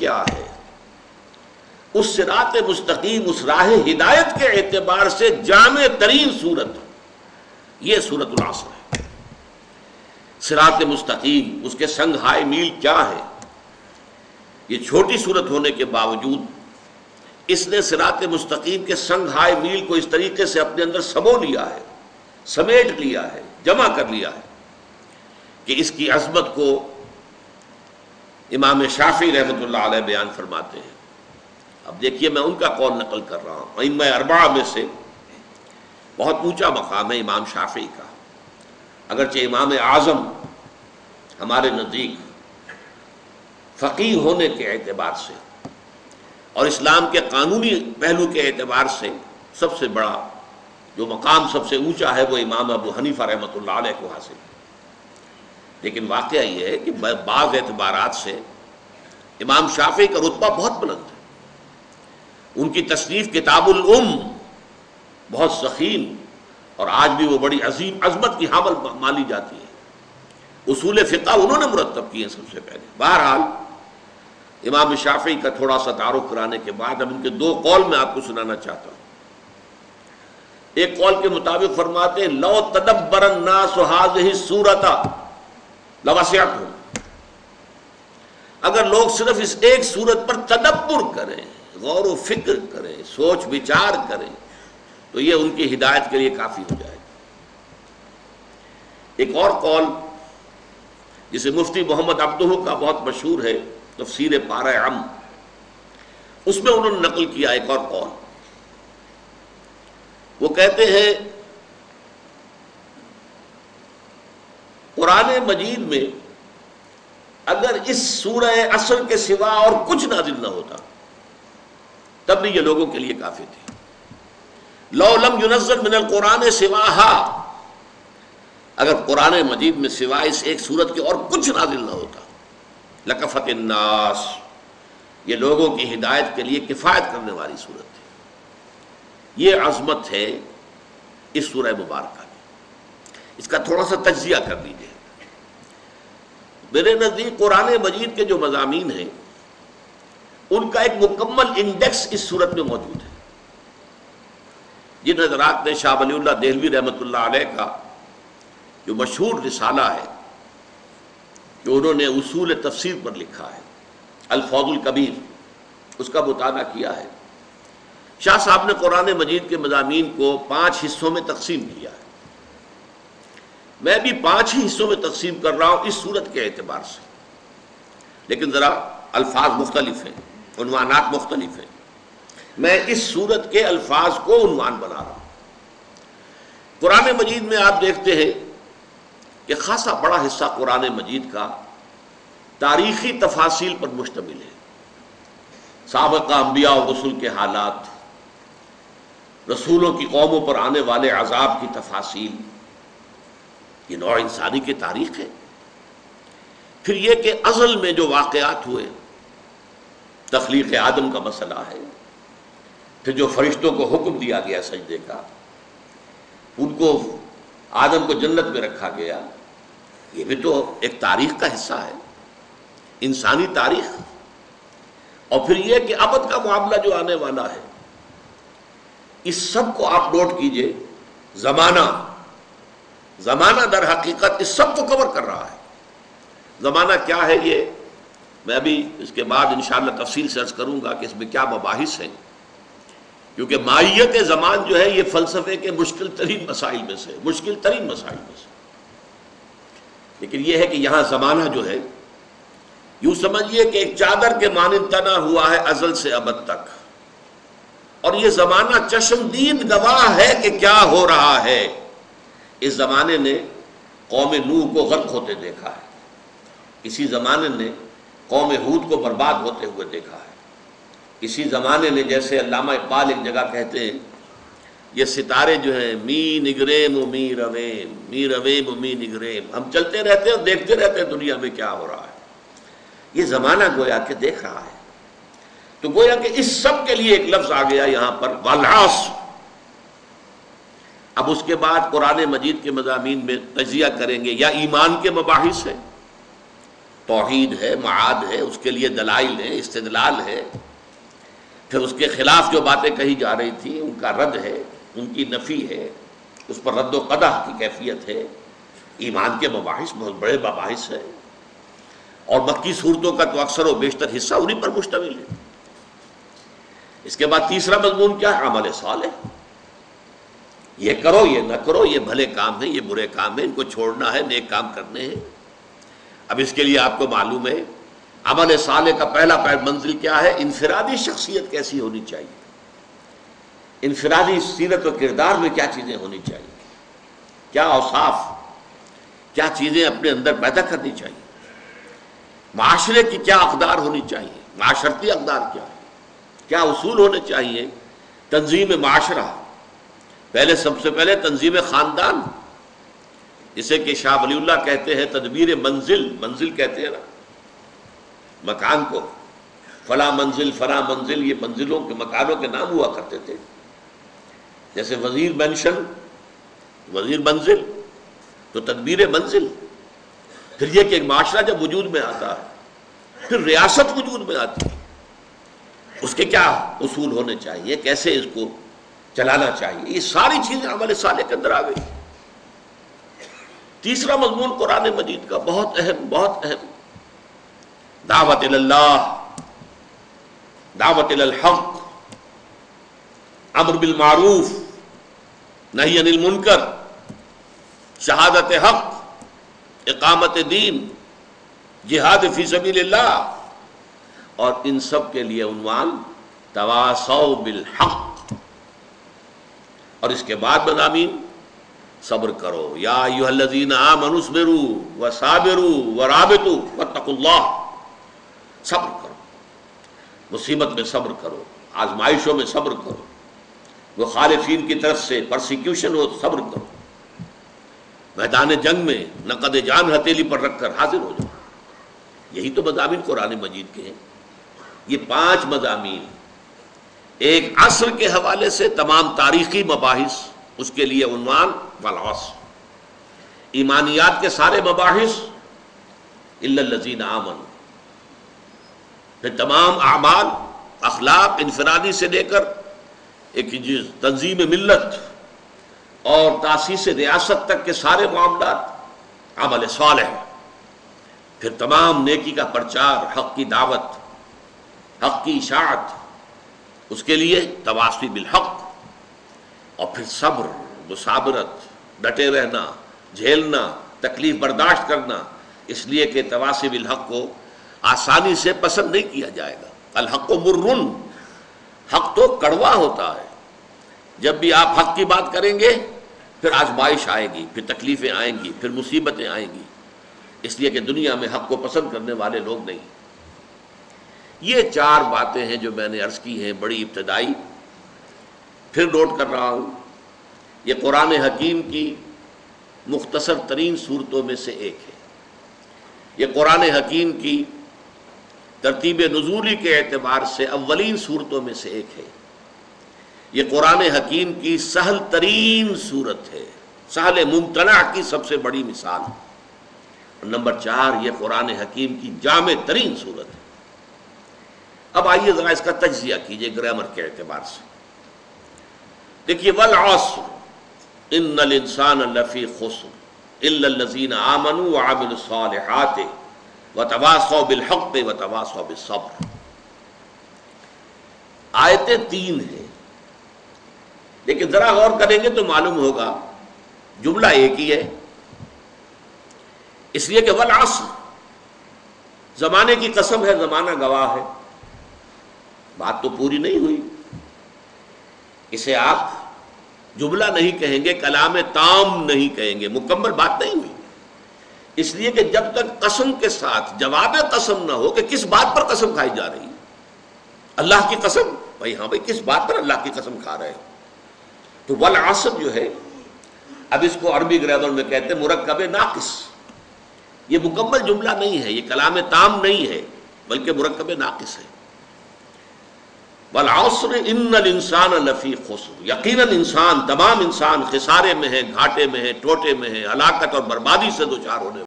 کیا ہے، اس صراط مستقیم، اس راہ ہدایت کے اعتبار سے جامع ترین صورت یہ سورۃ العصر ہے۔ صراط مستقیم، اس کے سنگ ہائے میل کیا ہے؟ یہ چھوٹی صورت ہونے کے باوجود اس نے صراط مستقیم کے سنگ ہائے میل کو اس طریقے سے اپنے اندر سمو لیا ہے، سمیٹ لیا ہے، جمع کر لیا ہے کہ اس کی عظمت کو امام شافعی رحمۃ اللہ علیہ بیان فرماتے ہیں۔ اب دیکھیے میں ان کا قول نقل کر رہا ہوں، ائمہ اربعہ میں سے بہت اونچا مقام ہے امام شافعی کا، اگرچہ امام اعظم ہمارے نزدیک فقیہ ہونے کے اعتبار سے اور اسلام کے قانونی پہلو کے اعتبار سے سب سے بڑا جو مقام سب سے اونچا ہے وہ امام ابو حنیفہ رحمۃ اللہ علیہ کو حاصل ہے، لیکن واقعہ یہ ہے کہ بعض اعتبارات سے امام شافعی کا رتبہ بہت بلند ہے۔ ان کی تصنیف کتاب الام بہت ضخیم اور آج بھی وہ بڑی عظیم عظمت کی حامل مانی جاتی ہے۔ اصول فقہ انہوں نے مرتب کیے سب سے پہلے۔ بہرحال امام شافعی کا تھوڑا سا تعارف کرانے کے بعد اب ان کے دو قول میں آپ کو سنانا چاہتا ہوں۔ ایک قول کے مطابق فرماتے ہیں لو تدبر الناس هذه السورۃ لوسعتهم، اگر لوگ صرف اس ایک سورت پر تدبر کریں، غور و فکر کریں، سوچ بچار کریں تو یہ ان کی ہدایت کے لیے کافی ہو جائے گا۔ ایک اور قول جسے مفتی محمد عبدہ کا بہت مشہور ہے تفسیر پارہ عم، اس میں انہوں نے نقل کیا ایک اور قول۔ وہ کہتے ہیں قرآن مجید میں اگر اس سورہ عصر کے سوا اور کچھ نازل نہ ہوتا تب بھی یہ لوگوں کے لیے کافی تھی۔ لو لم ينزل من القرآن سواها، اگر قرآن مجید میں سوائے اس ایک سورت کے اور کچھ نازل نہ ہوتا لکفت الناس، یہ لوگوں کی ہدایت کے لیے کفایت کرنے والی صورت تھی۔ یہ عظمت ہے اس سورہ مبارکہ کی، اس کا تھوڑا سا تجزیہ کر لیجیے۔ میرے نزدیک قرآن مجید کے جو مضامین ہیں ان کا ایک مکمل انڈیکس اس صورت میں موجود ہے۔ جن حضرات نے شاہ ولی اللہ دہلوی رحمۃ اللہ علیہ کا جو مشہور رسالہ ہے جو انہوں نے اصول تفسیر پر لکھا ہے الفوز الکبیر، اس کا مطالعہ کیا ہے، شاہ صاحب نے قرآن مجید کے مضامین کو 5 حصوں میں تقسیم کیا ہے۔ میں بھی 5 ہی حصوں میں تقسیم کر رہا ہوں اس صورت کے اعتبار سے، لیکن ذرا الفاظ مختلف ہیں، عنوانات مختلف ہیں۔ میں اس صورت کے الفاظ کو عنوان بنا رہا ہوں۔ قرآن مجید میں آپ دیکھتے ہیں کہ خاصا بڑا حصہ قرآن مجید کا تاریخی تفاصیل پر مشتمل ہے۔ سابقہ انبیاء و رسول کے حالات، رسولوں کی قوموں پر آنے والے عذاب کی تفاصیل، یہ نوع انسانی کی تاریخ ہے۔ پھر یہ کہ ازل میں جو واقعات ہوئے، تخلیق آدم کا مسئلہ ہے، پھر جو فرشتوں کو حکم دیا گیا سجدے کا، ان کو آدم کو جنت میں رکھا گیا، یہ بھی تو ایک تاریخ کا حصہ ہے، انسانی تاریخ۔ اور پھر یہ کہ ابد کا معاملہ جو آنے والا ہے، اس سب کو آپ نوٹ کیجئے۔ زمانہ در حقیقت اس سب کو کور کر رہا ہے۔ زمانہ کیا ہے یہ میں ابھی اس کے بعد انشاءاللہ تفصیل سے عرض کروں گا کہ اس میں کیا مباحث ہیں، کیونکہ ماہیت زمان جو ہے یہ فلسفے کے مشکل ترین مسائل میں سے لیکن یہ ہے کہ یہاں زمانہ جو ہے یوں سمجھیے کہ ایک چادر کے مانند تنا ہوا ہے ازل سے ابد تک، اور یہ زمانہ چشمدید گواہ ہے کہ کیا ہو رہا ہے۔ اس زمانے نے قوم نوح کو غرق ہوتے دیکھا ہے، اسی زمانے نے قوم ہود کو برباد ہوتے ہوئے دیکھا ہے، اسی زمانے نے جیسے علامہ اقبال ایک جگہ کہتے ہیں یہ ستارے جو ہیں می نگریم و می رویم، می رویم و می نگریم، ہم چلتے رہتے ہیں اور دیکھتے رہتے ہیں دنیا میں کیا ہو رہا ہے۔ یہ زمانہ گویا کہ دیکھ رہا ہے، تو گویا کہ اس سب کے لیے ایک لفظ آ گیا یہاں پر والعصر۔ اب اس کے بعد قرآن مجید کے مضامین میں تجزیہ کریں گے، یا ایمان کے مباحث ہیں توحید ہے، معاد ہے، اس کے لیے دلائل ہے، استدلال ہے، پھر اس کے خلاف جو باتیں کہی جا رہی تھیں ان کا رد ہے، ان کی نفی ہے، اس پر رد و قدح کی کیفیت ہے۔ ایمان کے مباحث بہت بڑے مباحث ہیں، اور مکی صورتوں کا تو اکثر و بیشتر حصہ انہی پر مشتمل ہے۔ اس کے بعد تیسرا مضمون کیا ہے؟ عمل صالح۔ یہ کرو، یہ نہ کرو، یہ بھلے کام ہیں، یہ برے کام ہیں، ان کو چھوڑنا ہے، نیک کام کرنے ہیں۔ اب اس کے لیے آپ کو معلوم ہے عمل صالح کا پہلا منزل کیا ہے؟ انفرادی شخصیت کیسی ہونی چاہیے، انفرادی سیرت و کردار میں کیا چیزیں ہونی چاہیے، کیا اوصاف، کیا چیزیں اپنے اندر پیدا کرنی چاہیے، معاشرے کی کیا اقدار ہونی چاہیے، معاشرتی اقدار کیا ہے، کیا اصول ہونے چاہیے، تنظیم معاشرہ، پہلے سب سے پہلے تنظیم خاندان، جسے کہ شاہ ولی اللہ کہتے ہیں تدبیر منزل، منزل کہتے ہیں نا مکان کو، فلاں منزل فلاں منزل، یہ منزلوں کے مکانوں کے نام ہوا کرتے تھے، جیسے وزیر مینشن، وزیر منزل، تو تدبیر منزل۔ پھر یہ کہ ایک معاشرہ جب وجود میں آتا ہے، پھر ریاست وجود میں آتی ہے، اس کے کیا اصول ہونے چاہیے، کیسے اس کو چلانا چاہیے، یہ ساری چیزیں عمل صالح کے اندر آ گئی۔ تیسرا مضمون قرآن مجید کا بہت اہم، بہت اہم، دعوت اللہ، دعوت الحق، امر بالمعروف، نہی عن المنکر، شہادت حق، اقامت دین، جہاد فی سبیل اللہ، اور ان سب کے لیے عنوان تواصوا بالحق۔ اور اس کے بعد مضامین صبر کرو، یا ایھا الذین آمنوا اصبروا وصابروا ورابطوا واتقوا اللہ، صبر کرو، مصیبت میں صبر کرو، آزمائشوں میں صبر کرو، مخالفین کی طرف سے پرسیکیوشن ہو صبر کرو، میدان جنگ میں نقد جان ہتھیلی پر رکھ کر حاضر ہو جاؤ۔ یہی تو مضامین قرآن مجید کے ہیں۔ یہ 5 مضامین، ایک عصر کے حوالے سے تمام تاریخی مباحث، اس کے لیے عنوان والعصر، ایمانیات کے سارے مباحث الا الذین آمنوا، پھر تمام اعمال، اخلاق، انفرادی سے لے کر ایک تنظیم ملت اور تاسیس ریاست تک کے سارے معاملات عمل صالح، پھر تمام نیکی کا پرچار، حق کی دعوت، حق کی اشاعت، اس کے لیے تواصی بالحق، اور پھر صبر، مصابرت، ڈٹے رہنا، جھیلنا، تکلیف برداشت کرنا، اس لیے کہ تواصی بالحق کو آسانی سے پسند نہیں کیا جائے گا۔ الحق مرن، حق تو کڑوا ہوتا ہے، جب بھی آپ حق کی بات کریں گے پھر آزمائش آئے گی، پھر تکلیفیں آئیں گی، پھر مصیبتیں آئیں گی، اس لیے کہ دنیا میں حق کو پسند کرنے والے لوگ نہیں۔ یہ 4 باتیں ہیں جو میں نے عرض کی ہیں، بڑی ابتدائی، پھر نوٹ کر رہا ہوں، یہ قرآن حکیم کی مختصر ترین صورتوں میں سے ایک ہے۔ یہ قرآن حکیم کی ترتیب نزولی کے اعتبار سے اولین صورتوں میں سے ایک ہے۔ یہ قرآن حکیم کی سہل ترین صورت ہے، سہل ممتنع کی سب سے بڑی مثال۔ اور نمبر 4، یہ قرآن حکیم کی جامع ترین صورت ہے۔ اب آئیے ذرا اس کا تجزیہ کیجئے گرامر کے اعتبار سے۔ دیکھیے، والعصر ان الانسان لفی خسر الا الذین آمنوا وعملوا الصالحات وتواصوا بالحق وتواصوا بالصبر۔ آیتیں 3 ہیں، لیکن ذرا غور کریں گے تو معلوم ہوگا جملہ ایک ہی ہے، اس لیے کہ والعصر، زمانے کی قسم ہے، زمانہ گواہ ہے، بات تو پوری نہیں ہوئی، اسے آپ جملہ نہیں کہیں گے، کلام تام نہیں کہیں گے، مکمل بات نہیں ہوئی، اس لیے کہ جب تک قسم کے ساتھ جواب قسم نہ ہو کہ کس بات پر قسم کھائی جا رہی ہے۔ اللہ کی قسم، بھائی ہاں بھائی کس بات پر اللہ کی قسم کھا رہے ہو؟ تو والعصر جو ہے، اب اس کو عربی گرامر میں کہتے ہیں مرکب ناقص، یہ مکمل جملہ نہیں ہے، یہ کلام تام نہیں ہے، بلکہ مرکب ناقص ہے۔ والعصر ان الانسان لفی خسر، یقیناً انسان، تمام انسان خسارے میں ہے، گھاٹے میں ہے، ٹوٹے میں ہے، ہلاکت اور بربادی سے دوچار ہونے